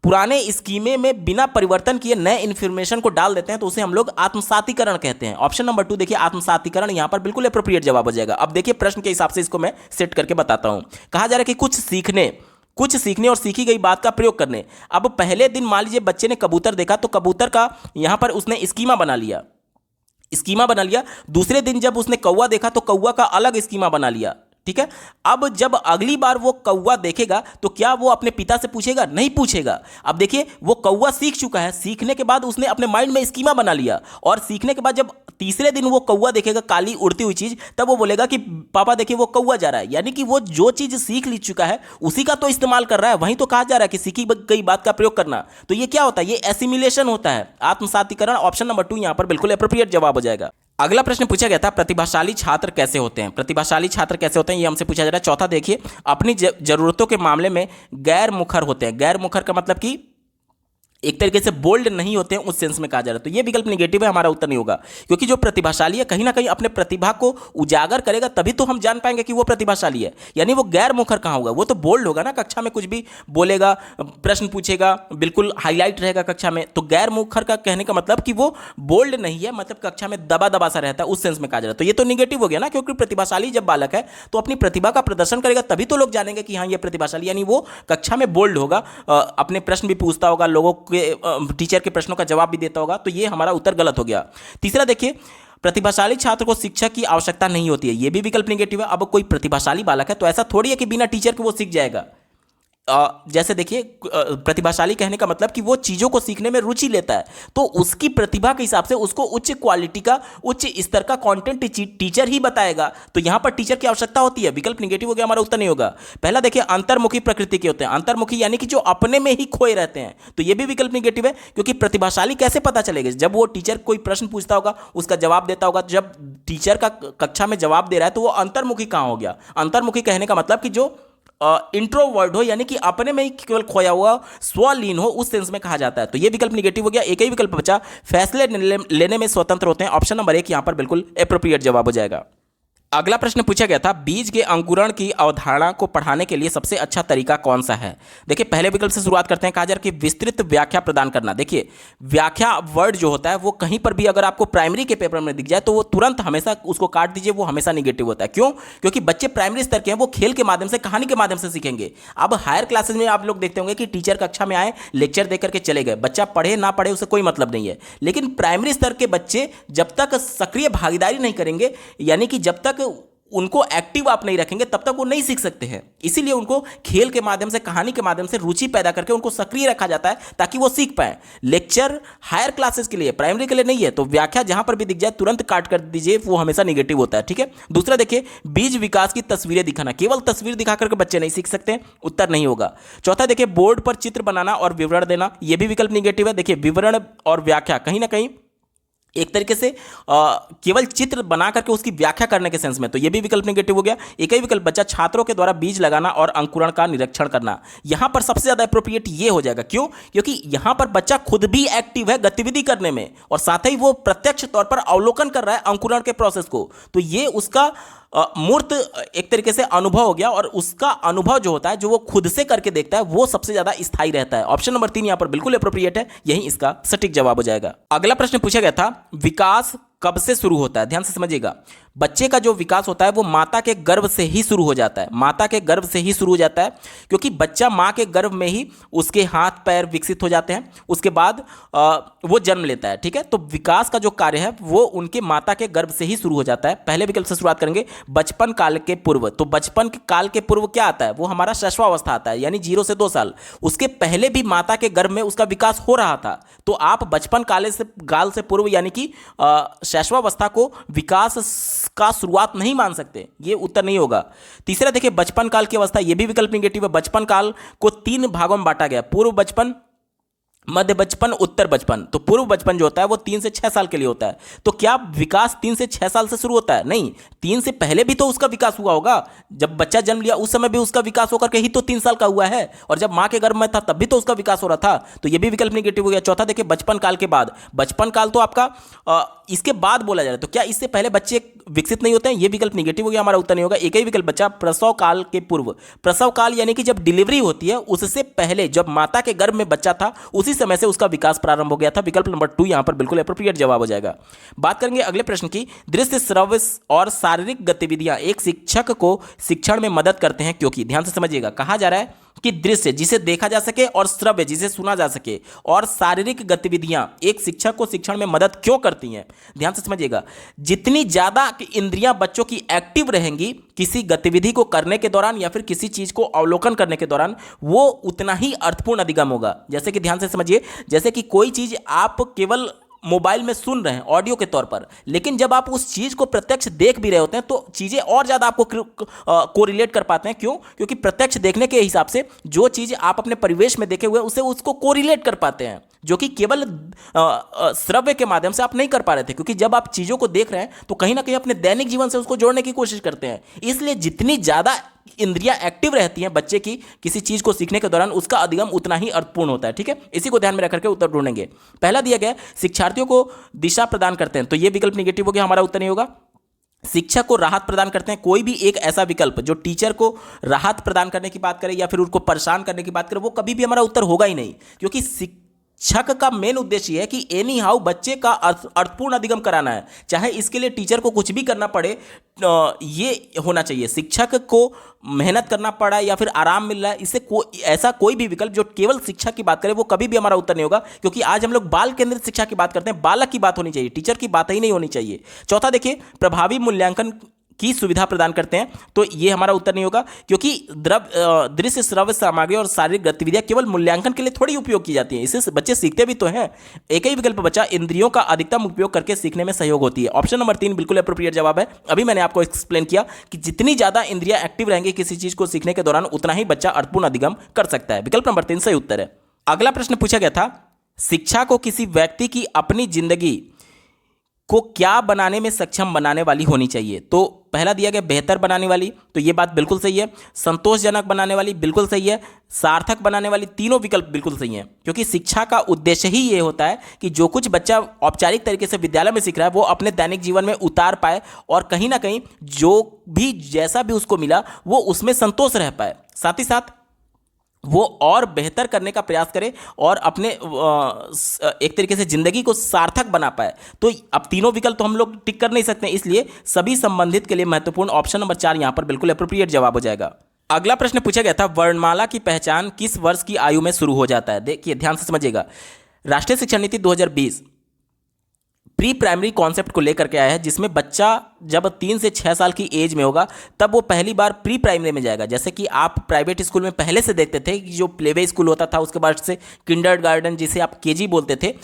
पुराने स्कीमे में बिना परिवर्तन किए नए इंफॉर्मेशन को डाल देते हैं तो उसे हम लोग आत्मसातीकरण कहते हैं। ऑप्शन नंबर 2 देखिए, आत्मसातीकरण यहां पर बिल्कुल एप्रोप्रिएट जवाब हो जाएगा। अब देखिए प्रश्न के हिसाब से इसको मैं सेट करके बताता हूं। कहा जा रहा है कि कुछ सीखने और सीखी गई बात का प्रयोग करने। अब पहले दिन मान लीजिए बच्चे ने कबूतर देखा तो कबूतर का यहां पर उसने स्कीमा बना लिया। दूसरे दिन जब उसने कौवा देखा तो कौवा का अलग स्कीमा बना लिया। ठीक है, अब जब अगली बार वो कौवा देखेगा तो क्या वो अपने पिता से पूछेगा? नहीं पूछेगा। अब देखिए वो कौवा सीख चुका है, सीखने के बाद उसने अपने माइंड में स्कीमा बना लिया, और सीखने के बाद जब तीसरे दिन वो कौवा देखेगा काली उड़ती हुई चीज, तब वो बोलेगा कि पापा देखिए वो कौवा जा रहा है। यानी कि वो जो चीज सीख ली चुका है उसी का तो इस्तेमाल कर रहा है। वहीं तो कहा जा रहा है कि सीखी गई बात का प्रयोग करना। तो ये क्या होता है? ये एसिमिलेशन होता है, आत्मसातीकरण। ऑप्शन नंबर 2 यहां पर बिल्कुल एप्रोप्रिएट जवाब हो जाएगा। अगला प्रश्न पूछा गया था, प्रतिभाशाली छात्र कैसे होते हैं? प्रतिभाशाली छात्र कैसे होते हैं ये हमसे पूछा जा रहा है। चौथा देखिए, अपनी जरूरतों के मामले में गैर मुखर होते हैं। गैर मुखर का मतलब कि एक तरीके से बोल्ड नहीं होते हैं, उस सेंस में कहा जा रहा है। तो ये विकल्प निगेटिव है, हमारा उत्तर नहीं होगा। क्योंकि जो प्रतिभाशाली है कहीं ना कहीं अपने प्रतिभा को उजागर करेगा, तभी तो हम जान पाएंगे कि वो प्रतिभाशाली है। यानी वो गैर मुखर कहाँ होगा? वो तो बोल्ड होगा ना, कक्षा में कुछ भी बोलेगा, प्रश्न पूछेगा, बिल्कुल हाईलाइट रहेगा कक्षा में। तो गैर मुखर का कहने का मतलब कि वो बोल्ड नहीं है, मतलब कक्षा में दबा दबा सा रहता है, उस सेंस में कहा जा रहा है। तो ये तो निगेटिव हो गया ना, क्योंकि प्रतिभाशाली जब बालक है तो अपनी प्रतिभा का प्रदर्शन करेगा, तभी तो लोग जानेंगे कि हाँ ये प्रतिभाशाली। यानी वो कक्षा में बोल्ड होगा, अपने प्रश्न भी पूछता होगा, लोगों के टीचर के प्रश्नों का जवाब भी देता होगा। तो ये हमारा उत्तर गलत हो गया। तीसरा देखिए, प्रतिभाशाली छात्र को शिक्षक की आवश्यकता नहीं होती है। ये भी विकल्प निगेटिव है। अब कोई प्रतिभाशाली बालक है तो ऐसा थोड़ी है कि बिना टीचर के वो सीख जाएगा। जैसे देखिए, प्रतिभाशाली कहने का मतलब कि वो चीज़ों को सीखने में रुचि लेता है, तो उसकी प्रतिभा के हिसाब से उसको उच्च क्वालिटी का, उच्च स्तर का कंटेंट टीचर ही बताएगा। तो यहाँ पर टीचर की आवश्यकता होती है। विकल्प निगेटिव हो गया, हमारा उत्तर नहीं होगा। पहला देखिए, अंतर्मुखी प्रकृति के होते हैं। अंतर्मुखी यानी कि जो अपने में ही खोए रहते हैं। तो ये भी विकल्प निगेटिव है, क्योंकि प्रतिभाशाली कैसे पता चलेगा? जब वो टीचर कोई प्रश्न पूछता होगा, उसका जवाब देता होगा। जब टीचर का कक्षा में जवाब दे रहा है तो वो अंतर्मुखी कहाँ हो गया? अंतर्मुखी कहने का मतलब कि जो इंट्रोवर्ड हो, यानी कि अपने में ही केवल खोया हुआ, स्वलीन हो, उस सेंस में कहा जाता है। तो ये विकल्प निगेटिव हो गया। एक ही विकल्प बचा, फैसले लेने में स्वतंत्र होते हैं। ऑप्शन नंबर 1 यहां पर बिल्कुल एप्रोप्रिएट जवाब हो जाएगा। अगला प्रश्न पूछा गया था, बीज के अंकुरण की अवधारणा को पढ़ाने के लिए सबसे अच्छा तरीका कौन सा है। देखिए पहले विकल्प से शुरुआत करते हैं। कहा जा रहा है कि विस्तृत व्याख्या प्रदान करना। देखिए व्याख्या वर्ड जो होता है वो कहीं पर भी अगर आपको प्राइमरी के पेपर में दिख जाए तो वो तुरंत हमेशा उसको काट दीजिए, वो हमेशा निगेटिव होता है। क्यों? क्योंकि बच्चे प्राइमरी स्तर के हैं, वो खेल के माध्यम से, कहानी के माध्यम से सीखेंगे। अब हायर क्लासेज में आप लोग देखते होंगे कि टीचर कक्षा में आए, लेक्चर देकर के चले गए, बच्चा पढ़े ना पढ़े उसे कोई मतलब नहीं है। लेकिन प्राइमरी स्तर के बच्चे जब तक सक्रिय भागीदारी नहीं करेंगे, यानी कि जब तक उनको एक्टिव आप नहीं रखेंगे, तब तक वो नहीं सीख सकते हैं। इसीलिए उनको खेल के माध्यम से, कहानी के माध्यम से रुचि पैदा करके उनको सक्रिय रखा जाता है ताकि वो सीख पाए। लेक्चर हायर क्लासेस के लिए, प्राइमरी के लिए नहीं है। तो व्याख्या जहां पर भी दिख जाए तुरंत काट कर दीजिए, वो हमेशा निगेटिव होता है। ठीक है। दूसरा देखिए, बीज विकास की तस्वीरें दिखाना। केवल तस्वीर दिखा करके बच्चे नहीं सीख सकते, उत्तर नहीं होगा। चौथा देखिए, बोर्ड पर चित्र बनाना और विवरण देना, यह भी विकल्प निगेटिव है। देखिए विवरण और व्याख्या कहीं ना कहीं एक तरीके से केवल चित्र बना करके उसकी व्याख्या करने के सेंस में, तो यह भी विकल्प नेगेटिव हो गया। एक ही विकल्प बचा, छात्रों के द्वारा बीज लगाना और अंकुरण का निरीक्षण करना। यहां पर सबसे ज्यादा अप्रोप्रिएट ये हो जाएगा। क्यों? क्योंकि यहां पर बच्चा खुद भी एक्टिव है गतिविधि करने में, और साथ ही वो प्रत्यक्ष तौर पर अवलोकन कर रहा है अंकुरण के प्रोसेस को। तो ये उसका मूर्त एक तरीके से अनुभव हो गया, और उसका अनुभव जो होता है, जो वो खुद से करके देखता है, वो सबसे ज्यादा स्थायी रहता है। ऑप्शन नंबर 3 यहां पर बिल्कुल एप्रोप्रिएट है, यही इसका सटीक जवाब हो जाएगा। अगला प्रश्न पूछा गया था, विकास कब से शुरू होता है। ध्यान से समझिएगा, बच्चे का जो विकास होता है वो माता के गर्भ से ही शुरू हो जाता है। माता के गर्भ से ही शुरू हो जाता है, क्योंकि बच्चा मां के गर्भ में ही उसके हाथ पैर विकसित हो जाते हैं, उसके बाद वो जन्म लेता है। ठीक है। तो विकास का जो कार्य है वो उनके माता के गर्भ से ही शुरू हो जाता है। पहले विकल्प से शुरुआत करेंगे, बचपन काल के पूर्व। तो बचपन के काल के पूर्व क्या आता है? वो हमारा शैशवावस्था आता है, यानी 0 से 2 साल। उसके पहले भी माता के गर्भ में उसका विकास हो रहा था। तो आप बचपन काल से पूर्व, यानी कि शैशवावस्था को विकास का शुरुआत नहीं मान सकते, ये उत्तर नहीं होगा। तीसरा देखिए, बचपन काल की अवस्था, ये भी विकल्प निगेटिव है। बचपन काल को 3 भागों में बांटा गया, पूर्व बचपन, मध्य बचपन, उत्तर बचपन। तो पूर्व बचपन जो होता है वो 3 से 6 साल के लिए होता है। तो क्या विकास 3 से 6 साल से शुरू होता है? नहीं, 3 से पहले भी तो उसका विकास हुआ होगा। जब बच्चा जन्म लिया उस समय भी उसका विकास होकर के ही तो 3 साल का हुआ है, और जब मां के गर्भ में था तब भी तो उसका विकास हो रहा था। तो यह भी विकल्प निगेटिव हो गया। चौथा देखिए, बचपन काल के बाद। बचपन काल तो आपका इसके बाद बोला जा रहा है, तो क्या इससे पहले बच्चे विकसित नहीं होते हैं? यह विकल्प निगेटिव हो गया, हमारा उत्तर नहीं होगा। एक ही विकल्प बचा, प्रसव काल के पूर्व। प्रसव काल यानी कि जब डिलीवरी होती है उससे पहले, जब माता के गर्भ में बच्चा था उसी समय से उसका विकास प्रारंभ हो गया था। विकल्प नंबर 2 यहां पर बिल्कुल एप्रोप्रिएट जवाब हो जाएगा। बात करेंगे अगले प्रश्न की, दृश्य, श्रव्य और शारीरिक गतिविधियां एक शिक्षक को शिक्षण में मदद करते हैं क्योंकि। ध्यान से समझिएगा, कहा जा रहा है कि दृश्य जिसे देखा जा सके, और श्रव्य जिसे सुना जा सके, और शारीरिक गतिविधियां एक शिक्षक को शिक्षण में मदद क्यों करती हैं। ध्यान से समझिएगा, जितनी ज्यादा इंद्रियां बच्चों की एक्टिव रहेंगी किसी गतिविधि को करने के दौरान या फिर किसी चीज को अवलोकन करने के दौरान, वो उतना ही अर्थपूर्ण अधिगम होगा। जैसे कि ध्यान से समझिए, जैसे कि कोई चीज आप केवल मोबाइल में सुन रहे हैं ऑडियो के तौर पर, लेकिन जब आप उस चीज को प्रत्यक्ष देख भी रहे होते हैं तो चीजें और ज्यादा आपको कोरिलेट कर पाते हैं। क्यों? क्योंकि प्रत्यक्ष देखने के हिसाब से जो चीज आप अपने परिवेश में देखे हुए उसे उसको कोरिलेट कर पाते हैं, जो कि केवल श्रव्य के माध्यम से आप नहीं कर पा रहे थे। क्योंकि जब आप चीजों को देख रहे हैं तो कहीं ना कहीं अपने दैनिक जीवन से उसको जोड़ने की कोशिश करते हैं। इसलिए जितनी ज्यादा इंद्रियां एक्टिव रहती हैं बच्चे की किसी चीज को सीखने के दौरान, उसका अधिगम उतना ही अर्थपूर्ण होता है। ठीक है, इसी को ध्यान में रख करके उत्तर ढूंढेंगे। पहला दिया गया, शिक्षार्थियों को दिशा प्रदान करते हैं, तो यह विकल्प निगेटिव हो गया, हमारा उत्तर नहीं होगा। शिक्षक को राहत प्रदान करते हैं, कोई भी एक ऐसा विकल्प जो टीचर को राहत प्रदान करने की बात करे या फिर उनको परेशान करने की बात करे, वो कभी भी हमारा उत्तर होगा ही नहीं। क्योंकि शिक्षक का मेन उद्देश्य है कि एनी हाउ बच्चे का अर्थपूर्ण अधिगम कराना है, चाहे इसके लिए टीचर को कुछ भी करना पड़े, ये होना चाहिए। शिक्षक को मेहनत करना पड़ा या फिर आराम मिल रहा है, इससे ऐसा कोई भी विकल्प जो केवल शिक्षा की बात करे वो कभी भी हमारा उत्तर नहीं होगा। क्योंकि आज हम लोग बाल केंद्रित शिक्षा की बात करते हैं, बालक की बात होनी चाहिए, टीचर की बात ही नहीं होनी चाहिए। चौथा देखिए, प्रभावी मूल्यांकन की सुविधा प्रदान करते हैं, तो ये हमारा उत्तर नहीं होगा। क्योंकि दृश्य, श्रव्य सामग्री और शारीरिक गतिविधियां केवल मूल्यांकन के लिए थोड़ी उपयोग की जाती हैं, इससे बच्चे सीखते भी तो हैं। एक ही विकल्प बचा, इंद्रियों का अधिकतम उपयोग करके सीखने में सहयोग होती है। ऑप्शन नंबर 3 बिल्कुल एप्रोप्रिएट जवाब है। अभी मैंने आपको एक्सप्लेन किया कि जितनी ज्यादा इंद्रियां एक्टिव रहेंगी किसी चीज को सीखने के दौरान, उतना ही बच्चा अर्थपूर्ण अधिगम कर सकता है। विकल्प नंबर 3 सही उत्तर है। अगला प्रश्न पूछा गया था, शिक्षा को किसी व्यक्ति की अपनी जिंदगी को क्या बनाने में सक्षम बनाने वाली होनी चाहिए? तो पहला दिया गया बेहतर बनाने वाली, तो ये बात बिल्कुल सही है। संतोषजनक बनाने वाली बिल्कुल सही है। सार्थक बनाने वाली, तीनों विकल्प बिल्कुल सही हैं, क्योंकि शिक्षा का उद्देश्य ही ये होता है कि जो कुछ बच्चा औपचारिक तरीके से विद्यालय में सीख रहा है वो अपने दैनिक जीवन में उतार पाए और कहीं ना कहीं जो भी जैसा भी उसको मिला वो उसमें संतोष रह पाए, साथ ही साथ वो और बेहतर करने का प्रयास करे और अपने एक तरीके से जिंदगी को सार्थक बना पाए। तो अब तीनों विकल्प तो हम लोग टिक कर नहीं सकते, इसलिए सभी संबंधित के लिए महत्वपूर्ण ऑप्शन नंबर 4 यहां पर बिल्कुल अप्रोप्रिएट जवाब हो जाएगा। अगला प्रश्न पूछा गया था, वर्णमाला की पहचान किस वर्ष की आयु में शुरू हो जाता है? देखिए ध्यान से समझिएगा, राष्ट्रीय शिक्षा नीति 2020 प्री प्राइमरी कॉन्सेप्ट को लेकर के आया है, जिसमें बच्चा जब 3 से 6 साल की एज में होगा तब वो पहली बार प्री प्राइमरी में जाएगा। जैसे कि आप प्राइवेट स्कूल में पहले से देखते थे कि जो प्लेवे स्कूल होता था, उसके बाद से किंडरगार्टन जिसे आप केजी बोलते थे,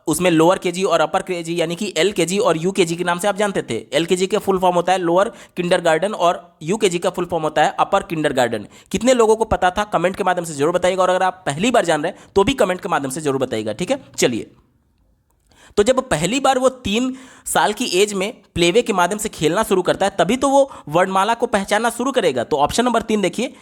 उसमें लोअर केजी और अपर केजी यानी कि एलकेजी और यूकेजी के नाम से आप जानते थे। एलकेजी का फुल फॉर्म होता है लोअर किंडरगार्टन और यूकेजी का फुल फॉर्म होता है अपर किंडरगार्टन। कितने लोगों को पता था? कमेंट के माध्यम से जरूर बताइएगा, और अगर आप पहली बार जान रहे हैं तो भी कमेंट के माध्यम से जरूर बताइएगा, ठीक है। चलिए, तो जब पहली बार वो 3 साल की एज में प्लेवे के माध्यम से खेलना शुरू करता है तभी तो वो वर्णमाला को पहचानना शुरू करेगा। तो ऑप्शन नंबर 3 देखिए,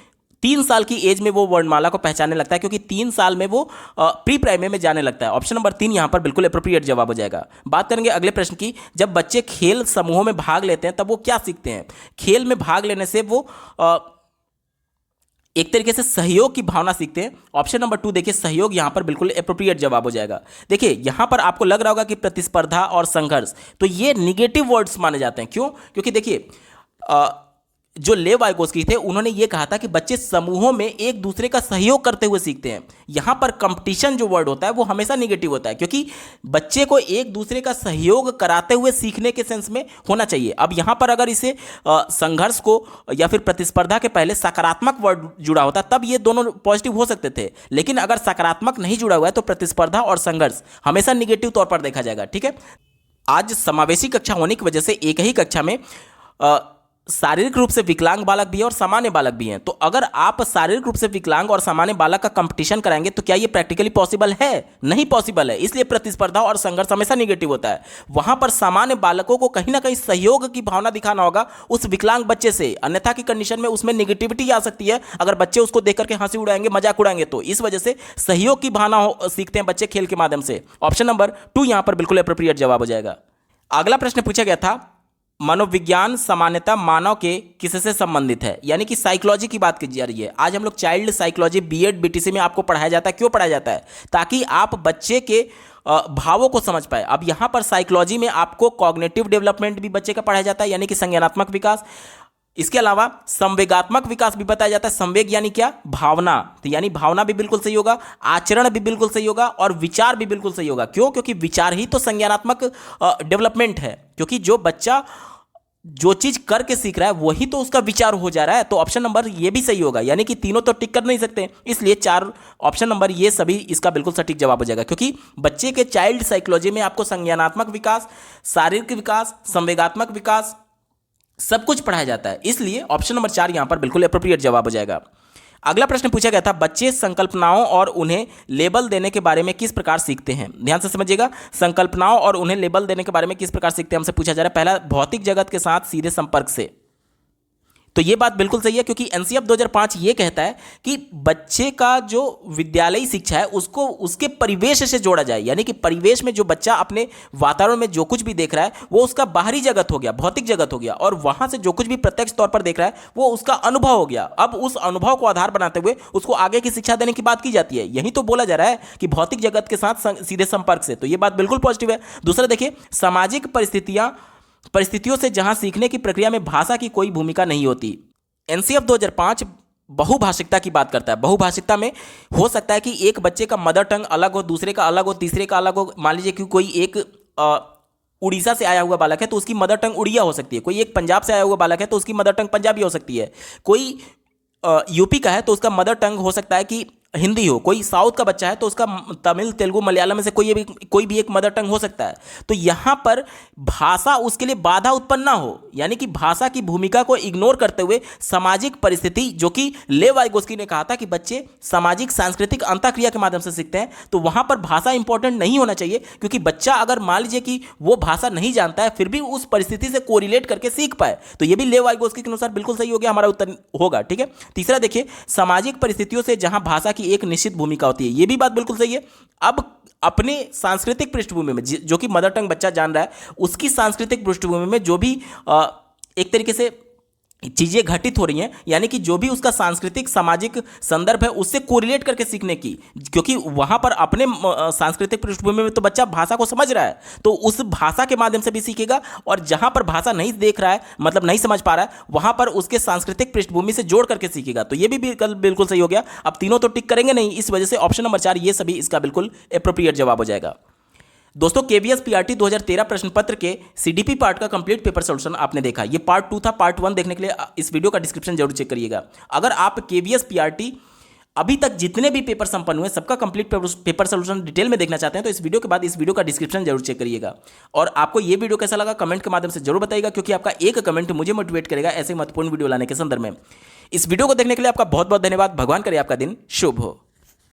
3 साल की एज में वो वर्णमाला को पहचानने लगता है, क्योंकि 3 साल में वो प्री प्राइमरी में जाने लगता है। ऑप्शन नंबर 3 यहां पर बिल्कुल अप्रोप्रिएट जवाब हो जाएगा। बात करेंगे अगले प्रश्न की, जब बच्चे खेल समूहों में भाग लेते हैं तब वो क्या सीखते हैं? खेल में भाग लेने से वो एक तरीके से सहयोग की भावना सीखते हैं। ऑप्शन नंबर 2 देखिए, सहयोग यहां पर बिल्कुल एप्रोप्रिएट जवाब हो जाएगा। देखिए यहां पर आपको लग रहा होगा कि प्रतिस्पर्धा और संघर्ष, तो ये निगेटिव वर्ड्स माने जाते हैं। क्यों? क्योंकि देखिए जो लेव वाइगोस्की थे उन्होंने ये कहा था कि बच्चे समूहों में एक दूसरे का सहयोग करते हुए सीखते हैं। यहां पर कंपटीशन जो वर्ड होता है वो हमेशा निगेटिव होता है, क्योंकि बच्चे को एक दूसरे का सहयोग कराते हुए सीखने के सेंस में होना चाहिए। अब यहां पर अगर इसे संघर्ष को या फिर प्रतिस्पर्धा के पहले सकारात्मक वर्ड जुड़ा होता तब ये दोनों पॉजिटिव हो सकते थे, लेकिन अगर सकारात्मक नहीं जुड़ा हुआ है तो प्रतिस्पर्धा और संघर्ष हमेशा निगेटिव तौर पर देखा जाएगा, ठीक है। आज समावेशी कक्षा होने की वजह से एक ही कक्षा में शारीरिक रूप से विकलांग बालक भी है और सामान्य बालक भी हैं। तो अगर आप शारीरिक रूप से विकलांग और सामान्य बालक का कंपटीशन कराएंगे तो क्या ये प्रैक्टिकली पॉसिबल है? नहीं पॉसिबल है। इसलिए प्रतिस्पर्धा और संघर्ष हमेशा निगेटिव होता है। वहां पर सामान्य बालकों को कहीं ना कहीं सहयोग की भावना दिखाना होगा उस विकलांग बच्चे से, अन्यथा की कंडीशन में उसमें निगेटिविटी आ सकती है अगर बच्चे उसको देख करके हंसी उड़ाएंगे, मजाक उड़ाएंगे। तो इस वजह से सहयोग की भावना सीखते हैं बच्चे खेल के माध्यम से। ऑप्शन नंबर 2 यहां पर बिल्कुल एप्रोप्रिएट जवाब हो जाएगा। अगला प्रश्न पूछा गया था, मनोविज्ञान सामान्यतः मानव के किससे संबंधित है? यानी कि साइकोलॉजी की बात की जा रही है। आज हम लोग चाइल्ड साइकोलॉजी बीएड बीटीसी में आपको पढ़ाया जाता है। क्यों पढ़ाया जाता है? ताकि आप बच्चे के भावों को समझ पाए। अब यहाँ पर साइकोलॉजी में आपको कॉग्निटिव डेवलपमेंट भी बच्चे का पढ़ाया जाता है, यानी कि संज्ञानात्मक विकास। इसके अलावा संवेगात्मक विकास भी बताया जाता है। संवेग यानी क्या? भावना। तो यानी भावना भी बिल्कुल सही होगा, आचरण भी बिल्कुल सही होगा और विचार भी बिल्कुल सही होगा। क्यों? क्योंकि विचार ही तो संज्ञानात्मक डेवलपमेंट है, क्योंकि जो बच्चा जो चीज करके सीख रहा है वही तो उसका विचार हो जा रहा है। तो ऑप्शन नंबर ये भी सही होगा, यानी कि तीनों तो टिक कर नहीं सकते, इसलिए 4 ऑप्शन नंबर ये सभी इसका बिल्कुल सटीक जवाब हो जाएगा। क्योंकि बच्चे के चाइल्ड साइकोलॉजी में आपको संज्ञानात्मक विकास, शारीरिक विकास, संवेगात्मक विकास सब कुछ पढ़ाया जाता है, इसलिए ऑप्शन नंबर 4 यहां पर बिल्कुल एप्रोप्रिएट जवाब हो जाएगा। अगला प्रश्न पूछा गया था, बच्चे संकल्पनाओं और उन्हें लेबल देने के बारे में किस प्रकार सीखते हैं? ध्यान से समझिएगा, संकल्पनाओं और उन्हें लेबल देने के बारे में किस प्रकार सीखते हैं हमसे पूछा जा रहा है। पहला, भौतिक जगत के साथ सीधे संपर्क से। तो ये बात बिल्कुल सही है, क्योंकि एनसीएफ 2005 ये कहता है कि बच्चे का जो विद्यालयी शिक्षा है उसको उसके परिवेश से जोड़ा जाए, यानी कि परिवेश में जो बच्चा अपने वातावरण में जो कुछ भी देख रहा है वो उसका बाहरी जगत हो गया, भौतिक जगत हो गया, और वहां से जो कुछ भी प्रत्यक्ष तौर पर देख रहा है वो उसका अनुभव हो गया। अब उस अनुभव को आधार बनाते हुए उसको आगे की शिक्षा देने की बात की जाती है। यही तो बोला जा रहा है कि भौतिक जगत के साथ सीधे संपर्क से। तो ये बात बिल्कुल पॉजिटिव है। दूसरा देखिए, सामाजिक परिस्थितियों से जहां सीखने की प्रक्रिया में भाषा की कोई भूमिका नहीं होती। एनसीएफ 2005 बहुभाषिकता की बात करता है। बहुभाषिकता में हो सकता है कि एक बच्चे का मदर टंग अलग हो, दूसरे का अलग हो, तीसरे का अलग हो। मान लीजिए कि कोई एक उड़ीसा से आया हुआ बालक है तो उसकी मदर टंग उड़िया हो सकती है, कोई एक पंजाब से आया हुआ बालक है तो उसकी मदर टंग पंजाबी हो सकती है, कोई यूपी का है तो उसका मदर टंग हो सकता है कि हिंदी हो, कोई साउथ का बच्चा है तो उसका तमिल, तेलुगु, मलयालम में से कोई भी एक मदर टंग हो सकता है। तो यहां पर भाषा उसके लिए बाधा उत्पन्न ना हो, यानी कि भाषा की भूमिका को इग्नोर करते हुए सामाजिक परिस्थिति, जो कि लेव वाइगोस्की ने कहा था कि बच्चे सामाजिक सांस्कृतिक अंतःक्रिया के माध्यम से सीखते हैं, तो वहां पर भाषा इंपॉर्टेंट नहीं होना चाहिए, क्योंकि बच्चा अगर मान लीजिए कि वो भाषा नहीं जानता है फिर भी उस परिस्थिति से कोरिलेट करके सीख पाए, तो ये भी लेव वाइगोस्की के अनुसार बिल्कुल सही हो गया, हमारा उत्तर होगा। ठीक है। तीसरा देखिए, सामाजिक परिस्थितियों से जहां भाषा की एक निश्चित भूमिका होती है, ये भी बात बिल्कुल सही है। अब अपने सांस्कृतिक पृष्ठभूमि में जो कि मदर टंग बच्चा जान रहा है, उसकी सांस्कृतिक पृष्ठभूमि में जो भी एक तरीके से चीजें घटित हो रही हैं, यानी कि जो भी उसका सांस्कृतिक सामाजिक संदर्भ है उससे कोरिलेट करके सीखने की, क्योंकि वहां पर अपने सांस्कृतिक पृष्ठभूमि में तो बच्चा भाषा को समझ रहा है, तो उस भाषा के माध्यम से भी सीखेगा, और जहां पर भाषा नहीं देख रहा है, मतलब नहीं समझ पा रहा है, वहां पर उसके सांस्कृतिक पृष्ठभूमि से जोड़ करके सीखेगा। तो ये भी बिल्कुल सही हो गया। अब तीनों तो टिक करेंगे नहीं, इस वजह से ऑप्शन नंबर 4 ये सभी इसका बिल्कुल एप्रोप्रिएट जवाब हो जाएगा। दोस्तों, केवीएस पीआरटी 2013 प्रश्न पत्र के सीडीपी पार्ट का कंप्लीट पेपर सॉल्यूशन आपने देखा। ये पार्ट 2 था। पार्ट 1 देखने के लिए इस वीडियो का डिस्क्रिप्शन जरूर चेक करिएगा। अगर आप केवीएस पीआरटी अभी तक जितने भी पेपर संपन्न हुए सबका कंप्लीट पेपर सॉल्यूशन डिटेल में देखना चाहते हैं तो इस वीडियो के बाद इस वीडियो का डिस्क्रिप्शन जरूर चेक करिएगा। और आपको ये वीडियो कैसा लगा कमेंट के माध्यम से जरूर बताइएगा, क्योंकि आपका एक कमेंट मुझे मोटिवेट करेगा ऐसे महत्वपूर्ण वीडियो लाने के संदर्भ में। इस वीडियो को देखने के लिए आपका बहुत बहुत धन्यवाद। भगवान करे आपका दिन शुभ हो।